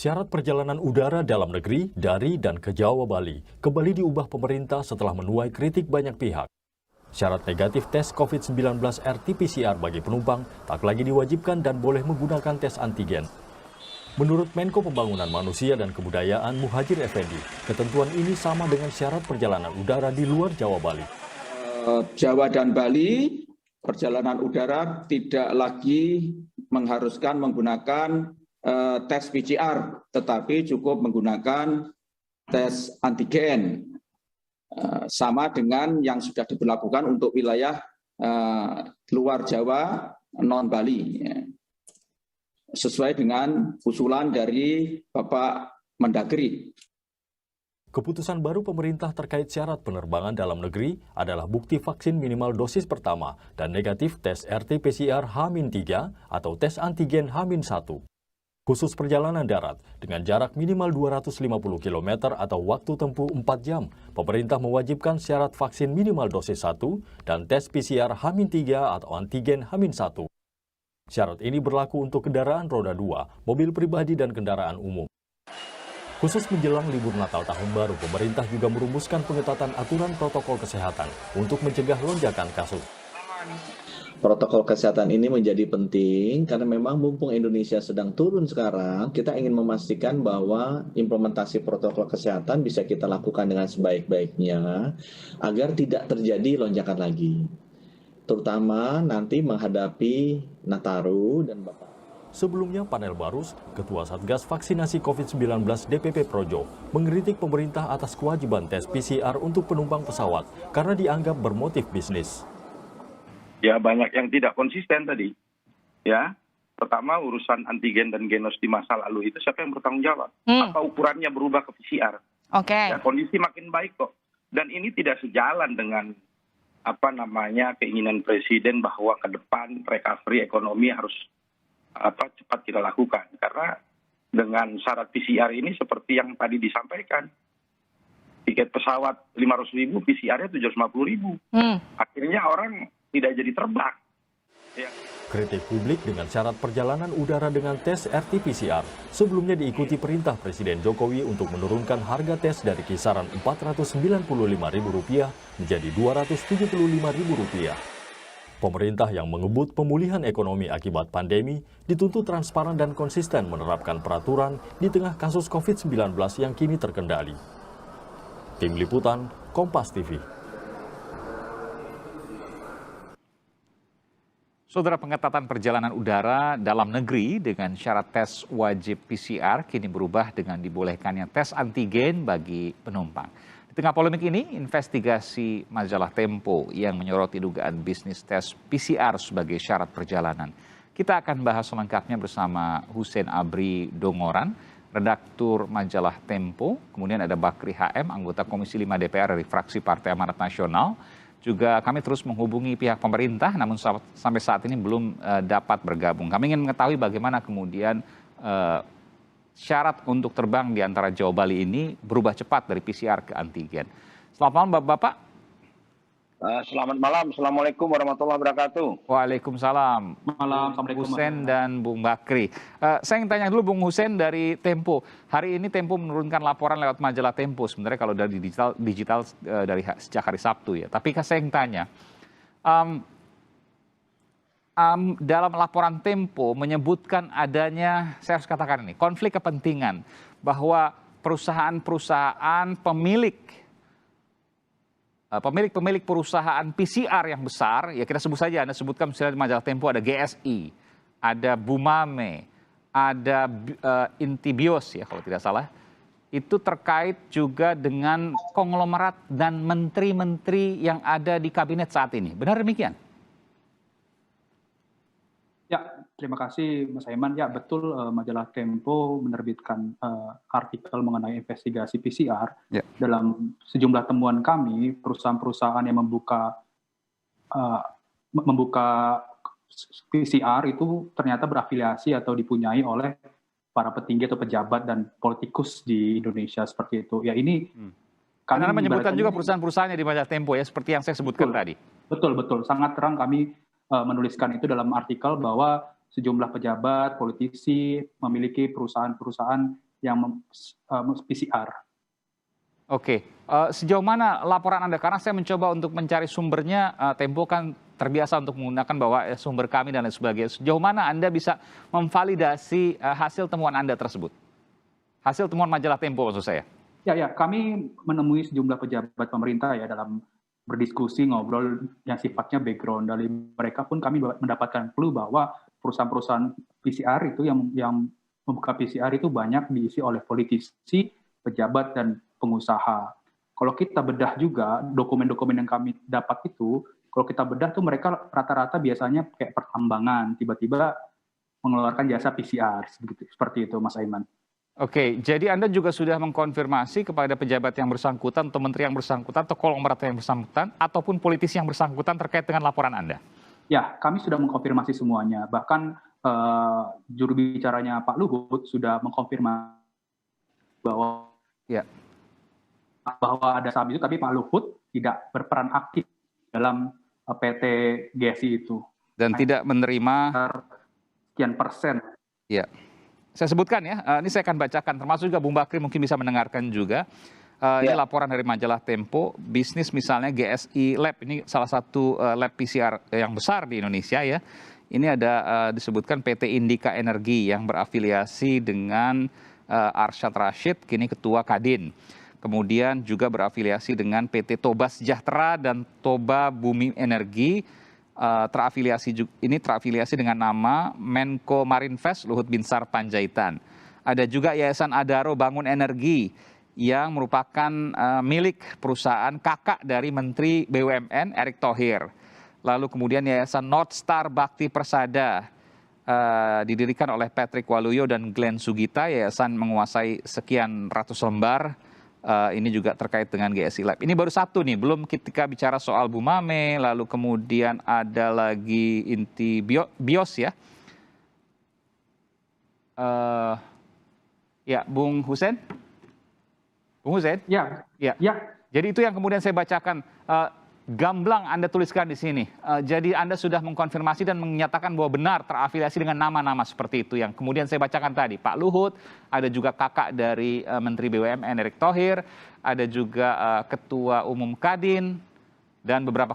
Syarat perjalanan udara dalam negeri dari dan ke Jawa Bali kembali diubah pemerintah setelah menuai kritik banyak pihak. Syarat negatif tes COVID-19 RT-PCR bagi penumpang tak lagi diwajibkan dan boleh menggunakan tes antigen. Menurut Menko Pembangunan Manusia dan Kebudayaan Muhadjir Effendi, ketentuan ini sama dengan syarat perjalanan udara di luar Jawa Bali. Jawa dan Bali, perjalanan udara tidak lagi mengharuskan menggunakan tes PCR, tetapi cukup menggunakan tes antigen. Sama dengan yang sudah diberlakukan untuk wilayah luar Jawa, non-Bali. Sesuai dengan usulan dari Bapak Mendagri. Keputusan baru pemerintah terkait syarat penerbangan dalam negeri adalah bukti vaksin minimal dosis pertama dan negatif tes RT-PCR H-3 atau tes antigen H-1. Khusus perjalanan darat dengan jarak minimal 250 km atau waktu tempuh 4 jam, pemerintah mewajibkan syarat vaksin minimal dosis 1 dan tes PCR H-3 atau antigen H-1. Syarat ini berlaku untuk kendaraan roda 2, mobil pribadi dan kendaraan umum. Khusus menjelang libur Natal Tahun Baru, pemerintah juga merumuskan pengetatan aturan protokol kesehatan untuk mencegah lonjakan kasus. Protokol kesehatan ini menjadi penting karena memang mumpung Indonesia sedang turun sekarang, kita ingin memastikan bahwa implementasi protokol kesehatan bisa kita lakukan dengan sebaik-baiknya agar tidak terjadi lonjakan lagi. Terutama nanti menghadapi Nataru dan Bapak. Sebelumnya, Panel Barus, Ketua Satgas Vaksinasi COVID-19 DPP Projo, mengkritik pemerintah atas kewajiban tes PCR untuk penumpang pesawat karena dianggap bermotif bisnis. Ya, banyak yang tidak konsisten tadi. Ya, pertama urusan antigen dan genos di masa lalu itu siapa yang bertanggung jawab? Apa ukurannya berubah ke PCR? Oke. Ya, kondisi makin baik kok. Dan ini tidak sejalan dengan keinginan presiden bahwa ke depan recovery ekonomi harus cepat kita lakukan. Karena dengan syarat PCR ini seperti yang tadi disampaikan, tiket pesawat 500.000, PCR-nya 750.000. Akhirnya orang tidak jadi terbang. Ya. Kritik publik dengan syarat perjalanan udara dengan tes RT-PCR sebelumnya diikuti perintah Presiden Jokowi untuk menurunkan harga tes dari kisaran Rp495.000 menjadi Rp275.000. Pemerintah yang mengebut pemulihan ekonomi akibat pandemi dituntut transparan dan konsisten menerapkan peraturan di tengah kasus COVID-19 yang kini terkendali. Tim Liputan, Kompas TV. Saudara, pengetatan perjalanan udara dalam negeri dengan syarat tes wajib PCR kini berubah dengan dibolehkannya tes antigen bagi penumpang. Di tengah polemik ini, investigasi majalah Tempo yang menyoroti dugaan bisnis tes PCR sebagai syarat perjalanan. Kita akan bahas selengkapnya bersama Hussein Abri Dongoran, redaktur majalah Tempo. Kemudian ada Bakri HM, anggota Komisi 5 DPR dari fraksi Partai Amanat Nasional. Juga kami terus menghubungi pihak pemerintah, namun sampai saat ini belum dapat bergabung. Kami ingin mengetahui bagaimana kemudian syarat untuk terbang di antara Jawa Bali ini berubah cepat dari PCR ke antigen. Selamat malam Bapak-Bapak. Selamat malam, Assalamualaikum warahmatullahi wabarakatuh. Waalaikumsalam. Malam, Hussein dan Bung Bakri. Saya ingin tanya dulu Bung Hussein dari Tempo. Hari ini Tempo menurunkan laporan lewat majalah Tempo. Sebenarnya kalau dari digital dari sejak hari Sabtu ya. Tapi saya ingin tanya, dalam laporan Tempo menyebutkan adanya, saya harus katakan ini, konflik kepentingan bahwa perusahaan-perusahaan pemilik perusahaan PCR yang besar, ya kita sebut saja, Anda sebutkan misalnya di majalah Tempo ada GSI, ada Bumame, ada Intibios ya kalau tidak salah, itu terkait juga dengan konglomerat dan menteri-menteri yang ada di kabinet saat ini. Benar demikian? Ya, terima kasih Mas Aiman. Ya, betul majalah Tempo menerbitkan artikel mengenai investigasi PCR. Ya. Dalam sejumlah temuan kami, perusahaan-perusahaan yang membuka PCR itu ternyata berafiliasi atau dipunyai oleh para petinggi atau pejabat dan politikus di Indonesia seperti itu. Ya, ini karena menyebutkan juga perusahaan-perusahaannya di majalah Tempo ya, seperti yang saya sebutkan tadi. Betul. Sangat terang kami menuliskan itu dalam artikel bahwa sejumlah pejabat, politisi memiliki perusahaan-perusahaan yang PCR. Oke, sejauh mana laporan Anda? Karena saya mencoba untuk mencari sumbernya, Tempo kan terbiasa untuk menggunakan bahwa sumber kami dan lain sebagainya. Sejauh mana Anda bisa memvalidasi hasil temuan Anda tersebut? Hasil temuan majalah Tempo maksud saya. Ya, kami menemui sejumlah pejabat pemerintah ya dalam berdiskusi, ngobrol yang sifatnya background. Dari mereka pun kami mendapatkan clue bahwa perusahaan-perusahaan PCR itu yang membuka PCR itu banyak diisi oleh politisi, pejabat, dan pengusaha. Kalau kita bedah juga dokumen-dokumen yang kami dapat itu, kalau kita bedah tuh mereka rata-rata biasanya kayak pertambangan, tiba-tiba mengeluarkan jasa PCR, seperti itu Mas Aiman. Oke, jadi Anda juga sudah mengkonfirmasi kepada pejabat yang bersangkutan atau menteri yang bersangkutan atau konglomerat yang bersangkutan ataupun politisi yang bersangkutan terkait dengan laporan Anda? Ya, kami sudah mengkonfirmasi semuanya. Bahkan juru bicaranya Pak Luhut sudah mengkonfirmasi bahwa ada saham itu, tapi Pak Luhut tidak berperan aktif dalam PT GSI itu. Dan tidak menerima sekian persen. Ya, saya sebutkan ya, ini saya akan bacakan, termasuk juga Bung Bakri mungkin bisa mendengarkan juga. Ini laporan dari majalah Tempo, bisnis misalnya GSI Lab, ini salah satu lab PCR yang besar di Indonesia ya. Ini ada disebutkan PT Indika Energi yang berafiliasi dengan Arsyad Rashid, kini Ketua Kadin. Kemudian juga berafiliasi dengan PT Toba Sejahtera dan Toba Bumi Energi, terafiliasi dengan nama Menko Marinvest Luhut Binsar Panjaitan. Ada juga Yayasan Adaro Bangun Energi yang merupakan milik perusahaan kakak dari Menteri BUMN Erick Thohir. Lalu kemudian Yayasan North Star Bakti Persada didirikan oleh Patrick Waluyo dan Glenn Sugita. Yayasan menguasai sekian ratus lembar. Ini juga terkait dengan GSI Lab. Ini baru satu nih, belum ketika bicara soal Bumame, lalu kemudian ada lagi Inti Bios ya. Ya, Bung Hussein? Bung Hussein? Ya. Jadi itu yang kemudian saya bacakan. Gamblang Anda tuliskan di sini. Jadi Anda sudah mengkonfirmasi dan menyatakan bahwa benar terafiliasi dengan nama-nama seperti itu yang kemudian saya bacakan tadi. Pak Luhut, ada juga kakak dari Menteri BUMN Erick Thohir, ada juga Ketua Umum Kadin, dan beberapa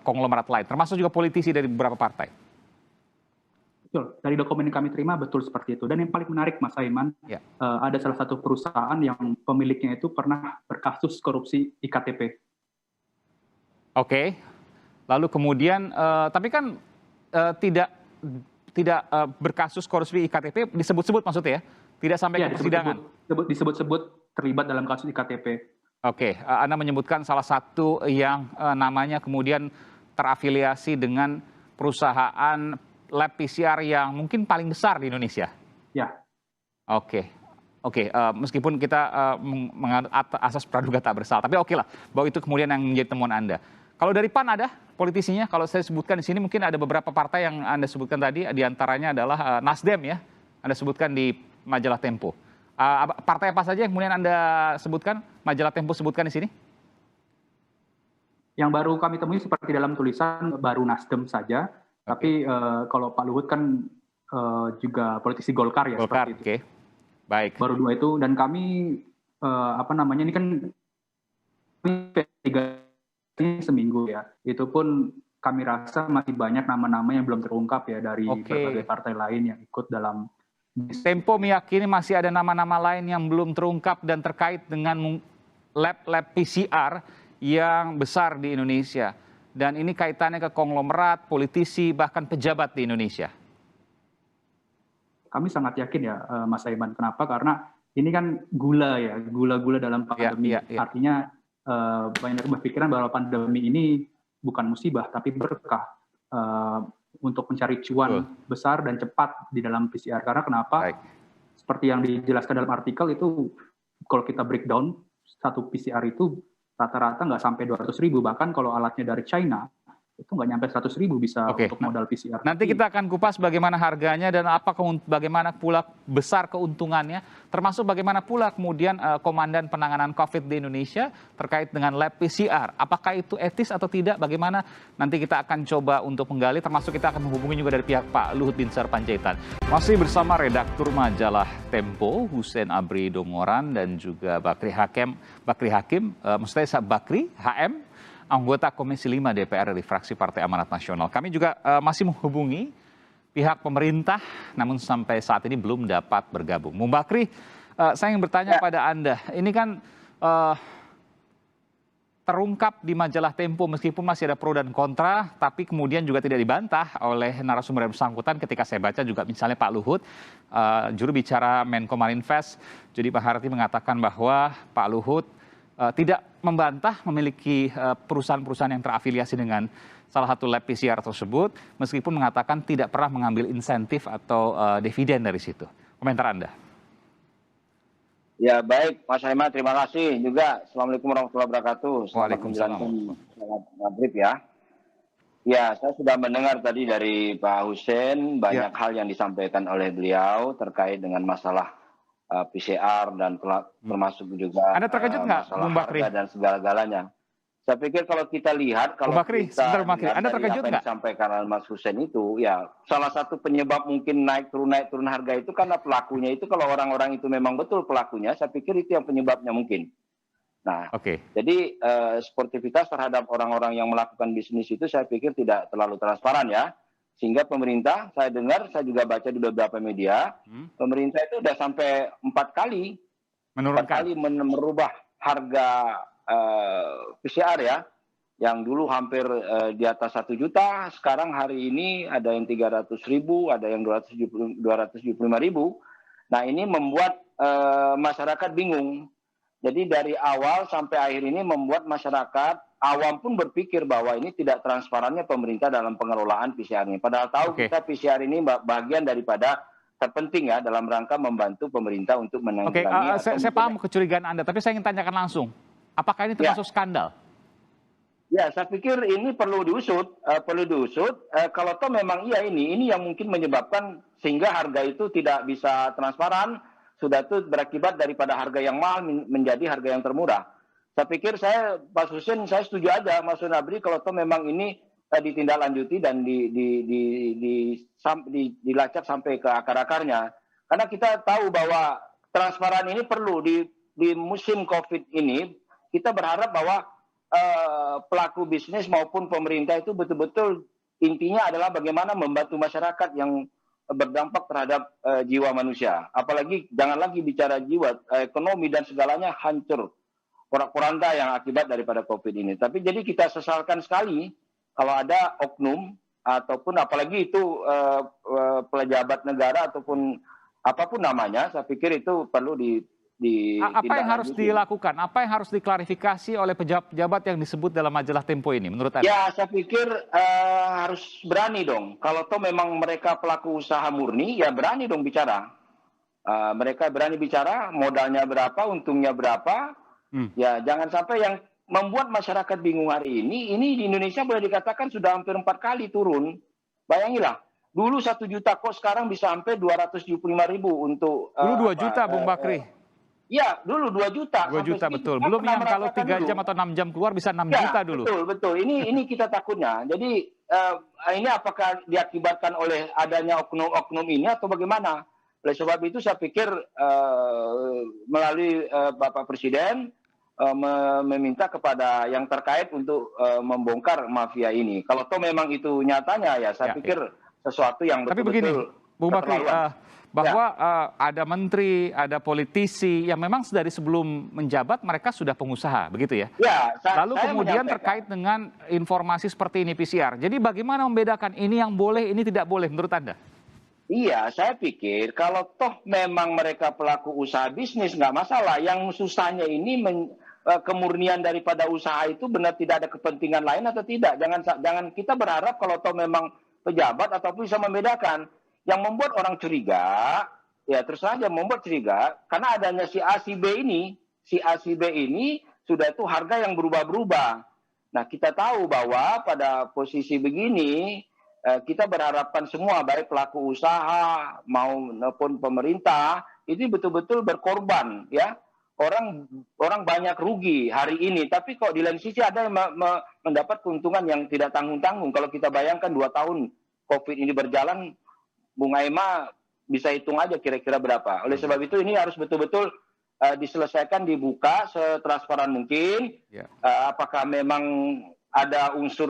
konglomerat lain, termasuk juga politisi dari beberapa partai. Betul, dari dokumen yang kami terima betul seperti itu. Dan yang paling menarik Mas Aiman, ada salah satu perusahaan yang pemiliknya itu pernah berkasus korupsi IKTP. Oke, lalu kemudian, tapi kan tidak berkasus korupsi IKTP disebut-sebut maksudnya ya? Tidak sampai ke persidangan? Disebut-sebut terlibat dalam kasus IKTP. Oke, Anda menyebutkan salah satu yang namanya kemudian terafiliasi dengan perusahaan lab PCR yang mungkin paling besar di Indonesia? Ya. Oke, meskipun kita menganut asas praduga tak bersalah, tapi oke lah, bahwa itu kemudian yang menjadi temuan Anda. Kalau dari PAN ada politisinya, kalau saya sebutkan di sini mungkin ada beberapa partai yang Anda sebutkan tadi, diantaranya adalah Nasdem ya, Anda sebutkan di majalah Tempo. Partai apa saja yang kemudian Anda sebutkan, majalah Tempo sebutkan di sini? Yang baru kami temui seperti dalam tulisan baru Nasdem saja, tapi kalau Pak Luhut kan juga politisi Golkar ya. Golkar, seperti itu. Baik. Baru dua itu, dan kami ini kan P3 ini seminggu ya, itu pun kami rasa masih banyak nama-nama yang belum terungkap ya dari berbagai partai lain yang ikut dalam. Tempo meyakini masih ada nama-nama lain yang belum terungkap dan terkait dengan lab PCR yang besar di Indonesia. Dan ini kaitannya ke konglomerat, politisi, bahkan pejabat di Indonesia. Kami sangat yakin ya Mas Aiman. Kenapa? Karena ini kan gula dalam pandemi. Artinya banyak berpikiran bahwa pandemi ini bukan musibah tapi berkah untuk mencari cuan besar dan cepat di dalam PCR. Karena kenapa? Seperti yang dijelaskan dalam artikel itu, kalau kita breakdown satu PCR itu rata-rata nggak sampai 200.000, bahkan kalau alatnya dari China itu nggak nyampe 100.000 bisa Oke. untuk modal PCR. Nanti kita akan kupas bagaimana harganya dan bagaimana pula besar keuntungannya, termasuk bagaimana pula kemudian Komandan Penanganan COVID di Indonesia terkait dengan lab PCR. Apakah itu etis atau tidak? Bagaimana nanti kita akan coba untuk menggali, termasuk kita akan menghubungi juga dari pihak Pak Luhut Binsar Panjaitan. Masih bersama redaktur majalah Tempo, Hussein Abri Dongoran dan juga Bakri Hakim, maksudnya Bakri HM, anggota Komisi 5 DPR dari fraksi Partai Amanat Nasional. Kami juga masih menghubungi pihak pemerintah, namun sampai saat ini belum dapat bergabung. Bung Bakri, saya ingin bertanya pada Anda, ini kan terungkap di majalah Tempo meskipun masih ada pro dan kontra, tapi kemudian juga tidak dibantah oleh narasumber yang bersangkutan ketika saya baca juga misalnya Pak Luhut, juru bicara Menko Marinvest, Jody Maharti mengatakan bahwa Pak Luhut tidak membantah memiliki perusahaan-perusahaan yang terafiliasi dengan salah satu lab PCR tersebut, meskipun mengatakan tidak pernah mengambil insentif atau dividen dari situ. Komentar Anda? Ya baik, Mas Haiman, terima kasih juga. Assalamualaikum warahmatullahi wabarakatuh. Waalaikumsalam. Selamat maghrib ya. Ya, saya sudah mendengar tadi dari Pak Hussein banyak hal yang disampaikan oleh beliau terkait dengan masalah PCR dan termasuk juga Anda terkejut nggak, masalah Bung Bakri? harga dan segala-galanya. Saya pikir kalau kita lihat, kalau Bung Bakri, kita sebentar, Bakri. lihat Anda dari terkejut apa yang nggak? disampaikan oleh Mas Hussein itu, ya salah satu penyebab mungkin naik turun harga itu karena pelakunya itu, kalau orang-orang itu memang betul pelakunya, saya pikir itu yang penyebabnya mungkin. Nah, jadi sportivitas terhadap orang-orang yang melakukan bisnis itu saya pikir tidak terlalu transparan ya. Sehingga pemerintah, saya dengar, saya juga baca di beberapa media, pemerintah itu sudah sampai 4 kali merubah harga PCR ya, yang dulu hampir di atas 1 juta, sekarang hari ini ada yang 300.000, ada yang 275.000. Nah ini membuat masyarakat bingung. Jadi dari awal sampai akhir ini membuat masyarakat awam pun berpikir bahwa ini tidak transparannya pemerintah dalam pengelolaan PCR ini. Padahal tahu kita PCR ini bagian daripada terpenting ya dalam rangka membantu pemerintah untuk menanggulangi. Saya paham kecurigaan Anda, tapi saya ingin tanyakan langsung. Apakah ini termasuk skandal? Ya, saya pikir ini perlu diusut, kalau toh memang iya ini yang mungkin menyebabkan sehingga harga itu tidak bisa transparan, sudah itu berakibat daripada harga yang mahal menjadi harga yang termurah. Saya pikir Pak Hussein, saya setuju aja, Mas Sunabri, kalau toh memang ini ditindaklanjuti dan dilacak sampai ke akar-akarnya. Karena kita tahu bahwa transparan ini perlu di musim COVID ini, kita berharap bahwa pelaku bisnis maupun pemerintah itu betul-betul intinya adalah bagaimana membantu masyarakat yang berdampak terhadap jiwa manusia. Apalagi jangan lagi bicara jiwa, ekonomi dan segalanya hancur, porak-poranda yang akibat daripada COVID ini. Tapi jadi kita sesalkan sekali kalau ada oknum ataupun apalagi itu pejabat negara ataupun apapun namanya, saya pikir itu perlu apa yang harus dilakukan? Apa yang harus diklarifikasi oleh pejabat yang disebut dalam majalah Tempo ini menurut Anda? Ya, saya pikir harus berani dong. Kalau toh memang mereka pelaku usaha murni, ya berani dong bicara. Mereka berani bicara, modalnya berapa, untungnya berapa. Ya, jangan sampai yang membuat masyarakat bingung hari ini di Indonesia boleh dikatakan sudah hampir 4 kali turun. Bayangilah, dulu 1 juta kok sekarang bisa sampai 275.000 untuk... Dulu 2 juta, Bung Bakri. Ya, dulu 2 juta. 2 juta betul. Belum yang kalau 3 jam atau 6 jam keluar bisa 6 juta dulu. Betul. Ini kita takutnya. Jadi ini apakah diakibatkan oleh adanya oknum-oknum ini atau bagaimana? Oleh sebab itu saya pikir melalui Bapak Presiden meminta kepada yang terkait untuk membongkar mafia ini. Kalau toh memang itu nyatanya ya saya pikir sesuatu yang betul-betul. Tapi begini, Bung Bakri, bahwa ada menteri, ada politisi yang memang dari sebelum menjabat mereka sudah pengusaha, begitu ya? Lalu kemudian terkait dengan informasi seperti ini PCR. Jadi bagaimana membedakan ini yang boleh, ini tidak boleh menurut Anda? Iya, saya pikir kalau toh memang mereka pelaku usaha bisnis nggak masalah. Yang susahnya ini kemurnian daripada usaha itu benar tidak ada kepentingan lain atau tidak. Jangan kita berharap kalau toh memang pejabat ataupun bisa membedakan. Yang membuat orang curiga, ya terus saja membuat curiga, karena adanya si A, si B ini sudah itu harga yang berubah-berubah. Nah, kita tahu bahwa pada posisi begini kita berharapkan semua, baik pelaku usaha maupun pemerintah, ini betul-betul berkorban, ya. Orang banyak rugi hari ini, tapi kok di lain sisi ada yang mendapat keuntungan yang tidak tanggung-tanggung. Kalau kita bayangkan 2 tahun COVID ini berjalan, Bung Aima bisa hitung aja kira-kira berapa. Oleh sebab itu ini harus betul-betul diselesaikan, dibuka setransparan mungkin. Apakah memang ada unsur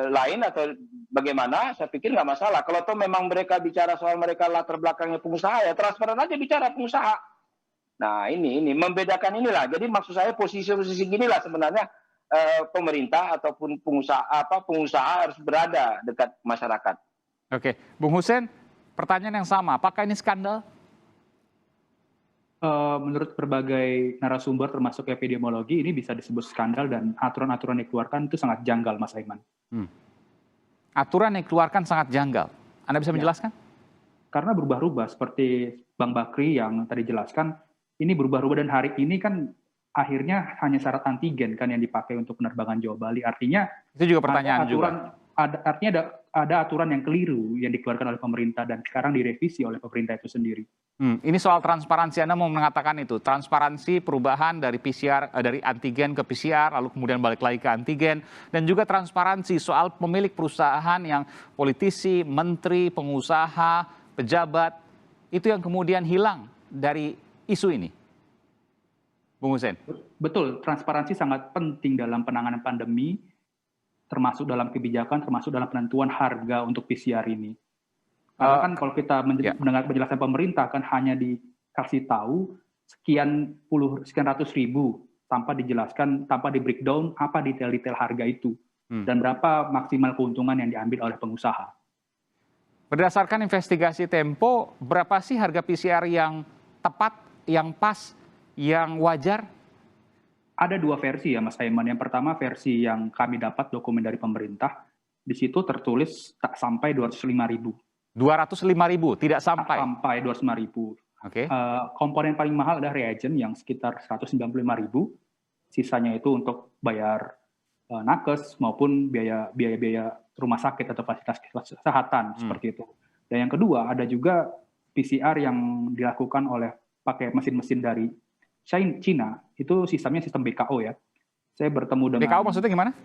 lain atau bagaimana, saya pikir nggak masalah. Kalau toh memang mereka bicara soal mereka latar belakangnya pengusaha, ya transparan aja bicara pengusaha. Nah ini membedakan inilah. Jadi maksud saya posisi-posisi ginilah sebenarnya pemerintah ataupun pengusaha harus berada dekat masyarakat. Oke, Bung Hussein, pertanyaan yang sama, apakah ini skandal? Menurut berbagai narasumber termasuk epidemiologi, ini bisa disebut skandal dan aturan-aturan yang dikeluarkan itu sangat janggal, Mas Aiman. Aturan yang dikeluarkan sangat janggal. Anda bisa menjelaskan? Karena berubah-ubah, seperti Bang Bakri yang tadi jelaskan, ini berubah-ubah dan hari ini kan akhirnya hanya syarat antigen kan yang dipakai untuk penerbangan Jawa Bali. Artinya itu juga pertanyaan ada aturan yang keliru yang dikeluarkan oleh pemerintah dan sekarang direvisi oleh pemerintah itu sendiri. Ini soal transparansi, Anda mau mengatakan itu, transparansi perubahan dari PCR, dari antigen ke PCR, lalu kemudian balik lagi ke antigen, dan juga transparansi soal pemilik perusahaan yang politisi, menteri, pengusaha, pejabat, itu yang kemudian hilang dari isu ini. Bung Hussein. Betul, transparansi sangat penting dalam penanganan pandemi, termasuk dalam kebijakan, termasuk dalam penentuan harga untuk PCR ini. Karena kan kalau kita mendengar penjelasan pemerintah kan hanya dikasih tahu sekian ratus ribu tanpa dijelaskan, tanpa di breakdown apa detail-detail harga itu dan berapa maksimal keuntungan yang diambil oleh pengusaha. Berdasarkan investigasi Tempo, berapa sih harga PCR yang tepat, yang pas, yang wajar? Ada 2 versi ya Mas Aiman. Yang pertama versi yang kami dapat dokumen dari pemerintah, di situ tertulis tak sampai 205.000. 205.000, tidak sampai? Sampai 205.000. Oke. Komponen paling mahal adalah reagen yang sekitar 195.000. Sisanya itu untuk bayar nakes maupun biaya rumah sakit atau fasilitas kesehatan seperti itu. Dan yang kedua ada juga PCR yang dilakukan oleh pakai mesin-mesin dari China, itu sistemnya sistem BKO ya. Saya bertemu dengan... BKO maksudnya gimana?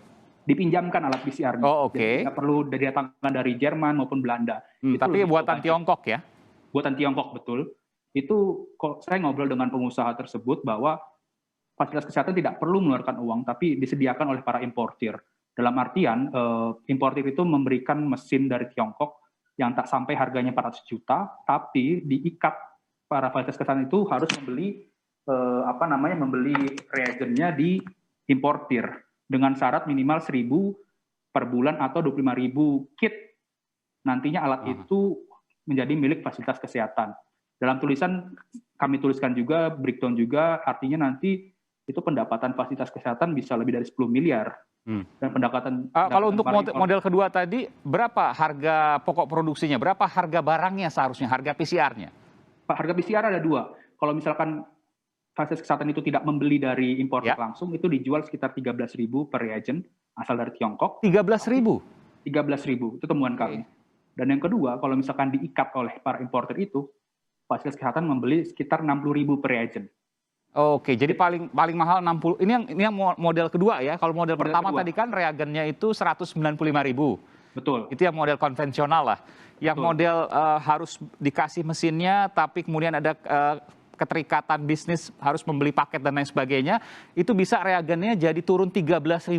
Dipinjamkan alat PCR-nya. Oh, oke. Jadi nggak perlu didatangkan dari Jerman maupun Belanda. Tapi buatan Tiongkok ya? Buatan Tiongkok, betul. Itu saya ngobrol dengan pengusaha tersebut bahwa fasilitas kesehatan tidak perlu mengeluarkan uang, tapi disediakan oleh para importir. Dalam artian, importir itu memberikan mesin dari Tiongkok yang tak sampai harganya 400 juta, tapi diikat para fasilitas kesehatan itu harus membeli reagennya di importir dengan syarat minimal 1.000 per bulan atau 25.000 kit. Nantinya alat itu menjadi milik fasilitas kesehatan. Dalam tulisan kami tuliskan juga, breakdown juga, artinya nanti itu pendapatan fasilitas kesehatan bisa lebih dari 10 miliar. Dan kalau untuk model kedua tadi, berapa harga pokok produksinya? Berapa harga barangnya seharusnya, harga PCR-nya? Harga PCR ada 2. Kalau misalkan fasilitas kesehatan itu tidak membeli dari importer langsung, itu dijual sekitar 13.000 per reagen asal dari Tiongkok. 13.000? 13.000, itu temuan kami. Dan yang kedua, kalau misalkan diikat oleh para importer itu, fasilitas kesehatan membeli sekitar 60.000 per reagen. Oke, jadi paling mahal 60. Ini yang model kedua ya. Kalau model pertama tadi kan reagennya itu 195.000. Betul. Itu yang model konvensional lah. Yang model harus dikasih mesinnya, tapi kemudian ada keterikatan bisnis harus membeli paket dan lain sebagainya, itu bisa reagennya jadi turun Rp13.000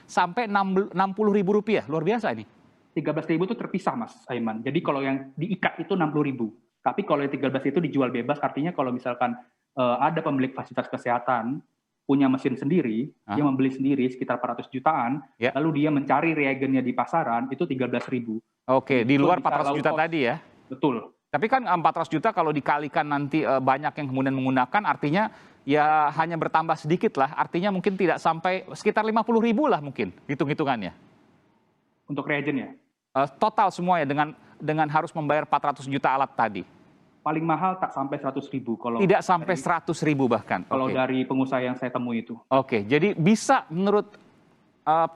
sampai Rp60.000. Luar biasa ini. 13.000 itu terpisah Mas Aiman. Jadi kalau yang diikat itu 60.000. Tapi kalau yang 13 itu dijual bebas, artinya kalau misalkan ada pemilik fasilitas kesehatan punya mesin sendiri, dia membeli sendiri sekitar 400 jutaan, lalu dia mencari reagennya di pasaran, itu 13.000. Oke, di luar 400 juta tadi ya? Betul. Tapi kan 400 juta kalau dikalikan nanti banyak yang kemudian menggunakan, artinya ya hanya bertambah sedikit lah. Artinya mungkin tidak sampai sekitar 50.000 lah mungkin hitung-hitungannya. Untuk reagennya? Total semuanya dengan harus membayar 400 juta alat tadi. Paling mahal tak sampai 100.000. Kalau tidak sampai 100.000 bahkan. Kalau dari pengusaha yang saya temui itu. Oke, jadi bisa menurut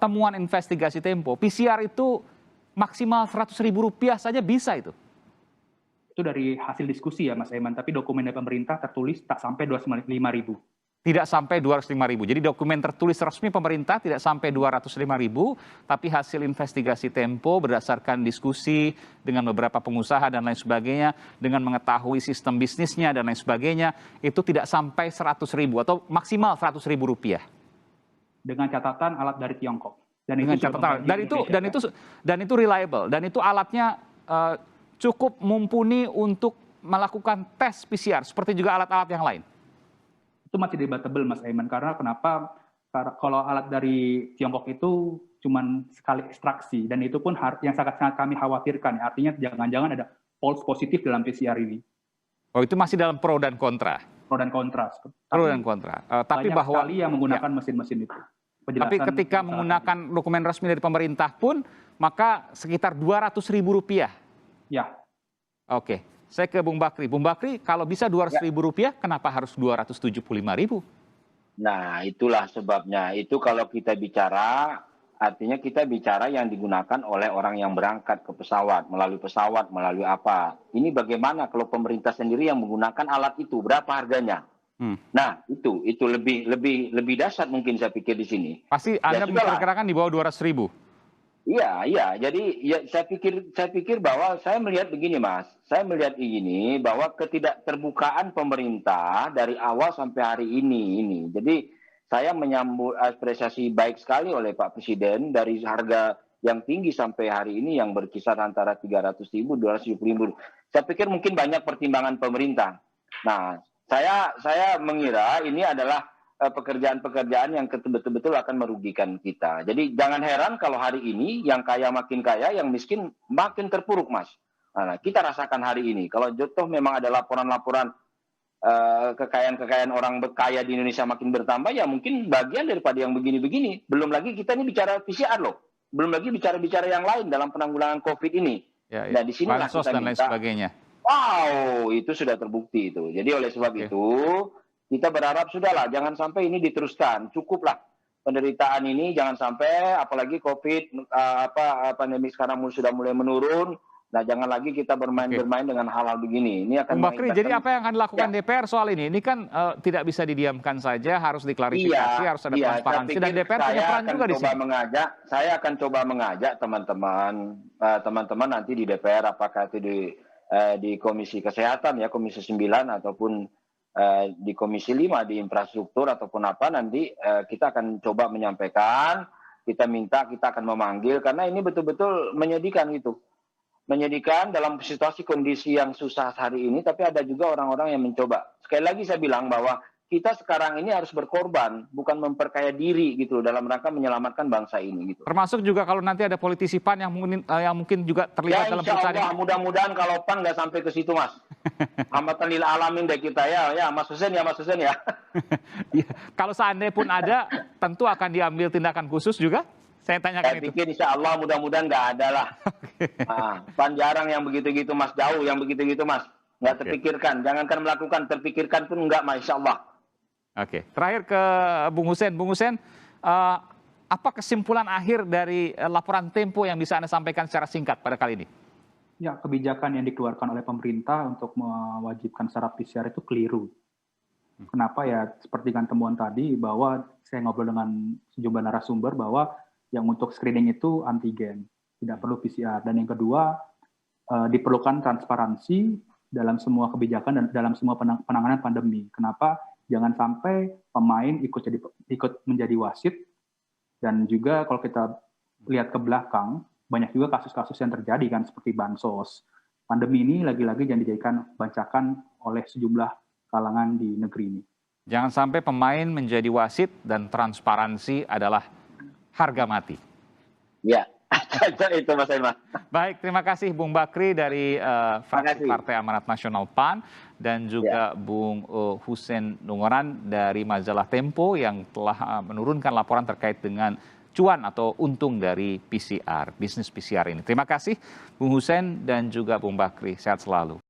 temuan investigasi Tempo, PCR itu maksimal Rp100.000 saja bisa itu. Itu dari hasil diskusi ya Mas Aiman, tapi dokumen dari pemerintah tertulis tak sampai 25.000. Tidak sampai 205.000. Jadi dokumen tertulis resmi pemerintah tidak sampai 205.000, tapi hasil investigasi Tempo berdasarkan diskusi dengan beberapa pengusaha dan lain sebagainya, dengan mengetahui sistem bisnisnya dan lain sebagainya, itu tidak sampai 100.000 atau maksimal Rp100.000. Dengan catatan alat dari Tiongkok. Dengan catatan dan itu reliable, dan itu alatnya cukup mumpuni untuk melakukan tes PCR seperti juga alat-alat yang lain. Itu masih debatable Mas Aiman, karena kenapa? Karena kalau alat dari Tiongkok itu cuma sekali ekstraksi, dan itu pun yang sangat-sangat kami khawatirkan. Artinya jangan-jangan ada false positif dalam PCR ini. Oh, itu masih dalam pro dan kontra. Pro dan kontra. Pro dan kontra. Tapi banyak bahwa sekali yang menggunakan mesin-mesin itu. Tapi ketika menggunakan dokumen resmi dari pemerintah pun, maka sekitar Rp200.000. Ya. Oke, saya ke Bung Bakri. Bung Bakri, kalau bisa Rp200.000, kenapa harus Rp275.000? Nah, itulah sebabnya. Itu kalau kita bicara, artinya kita bicara yang digunakan oleh orang yang berangkat ke pesawat, melalui apa. Ini bagaimana kalau pemerintah sendiri yang menggunakan alat itu, berapa harganya? Nah, itu lebih dahsyat mungkin saya pikir di sini. Pasti Anda memperkirakan di bawah 200.000. Iya. Jadi ya, saya pikir bahwa saya melihat begini, Mas. Saya melihat begini bahwa ketidakterbukaan pemerintah dari awal sampai hari ini. Jadi saya menyambut apresiasi baik sekali oleh Pak Presiden dari harga yang tinggi sampai hari ini yang berkisar antara 300.000, 270.000. Saya pikir mungkin banyak pertimbangan pemerintah. Nah, saya mengira ini adalah pekerjaan-pekerjaan yang betul-betul akan merugikan kita. Jadi jangan heran kalau hari ini yang kaya makin kaya, yang miskin makin terpuruk, Mas. Nah, kita rasakan hari ini. Kalau jatuh memang ada laporan-laporan kekayaan-kekayaan orang kaya di Indonesia makin bertambah, ya mungkin bagian daripada yang begini-begini. Belum lagi kita ini bicara PCR loh. Belum lagi bicara-bicara yang lain dalam penanggulangan COVID ini. Ya. Nah, di sinilah kita dan lain minta. Sebagainya. Wow, itu sudah terbukti itu. Jadi oleh sebab itu, kita berharap sudahlah, jangan sampai ini diteruskan. Cukuplah penderitaan ini, jangan sampai, apalagi COVID, pandemi sekarang sudah mulai menurun. Nah, jangan lagi kita bermain-bermain dengan hal-hal begini. Ini akan Bung Bakri, jadi apa yang akan dilakukan DPR soal ini? Ini kan tidak bisa didiamkan saja, harus diklarifikasi, harus ada transparansi, dan DPR punya peran juga di sini. Saya akan coba mengajak teman-teman nanti di DPR, apakah itu di Komisi Kesehatan, ya Komisi 9, ataupun di Komisi 5 di infrastruktur ataupun apa, nanti kita akan coba menyampaikan, kita akan memanggil, karena ini betul-betul menyedihkan gitu. Menyedihkan dalam situasi kondisi yang susah hari ini, tapi ada juga orang-orang yang mencoba. Sekali lagi saya bilang bahwa kita sekarang ini harus berkorban, bukan memperkaya diri gitu dalam rangka menyelamatkan bangsa ini gitu. Termasuk juga kalau nanti ada politisi PAN yang mungkin juga terlibat dalam perusahaan ini. Ya, insya Allah, mudah-mudahan kalau PAN nggak sampai ke situ, Mas. Rahmatan lil alamin deh kita ya Mas Hussein ya. Kalau seandainya pun ada, tentu akan diambil tindakan khusus juga. Saya tanyakan itu. Saya pikir insya Allah mudah-mudahan nggak ada lah. PAN jarang yang begitu-gitu, Mas. Jauh yang begitu-gitu, Mas. Nggak terpikirkan. Jangankan melakukan, terpikirkan pun nggak, Masya Allah. Oke, terakhir ke Bung Hussein. Bung Hussein, apa kesimpulan akhir dari laporan Tempo yang bisa Anda sampaikan secara singkat pada kali ini? Ya, kebijakan yang dikeluarkan oleh pemerintah untuk mewajibkan syarat PCR itu keliru. Kenapa ya? Seperti dengan temuan tadi, bahwa saya ngobrol dengan sejumlah narasumber bahwa yang untuk screening itu antigen, tidak perlu PCR. Dan yang kedua, diperlukan transparansi dalam semua kebijakan dan dalam semua penanganan pandemi. Kenapa? Jangan sampai pemain ikut menjadi wasit, dan juga kalau kita lihat ke belakang, banyak juga kasus-kasus yang terjadi kan, seperti bansos. Pandemi ini lagi-lagi yang dijadikan bancakan oleh sejumlah kalangan di negeri ini. Jangan sampai pemain menjadi wasit dan transparansi adalah harga mati. Ya, itu Mas Aiman. Baik, terima kasih Bung Bakri dari fraksi Partai Amanat Nasional PAN, dan juga Bung Hussein Nungoran dari majalah Tempo yang telah menurunkan laporan terkait dengan cuan atau untung dari PCR, bisnis PCR ini. Terima kasih Bung Hussein dan juga Bung Bakri, sehat selalu.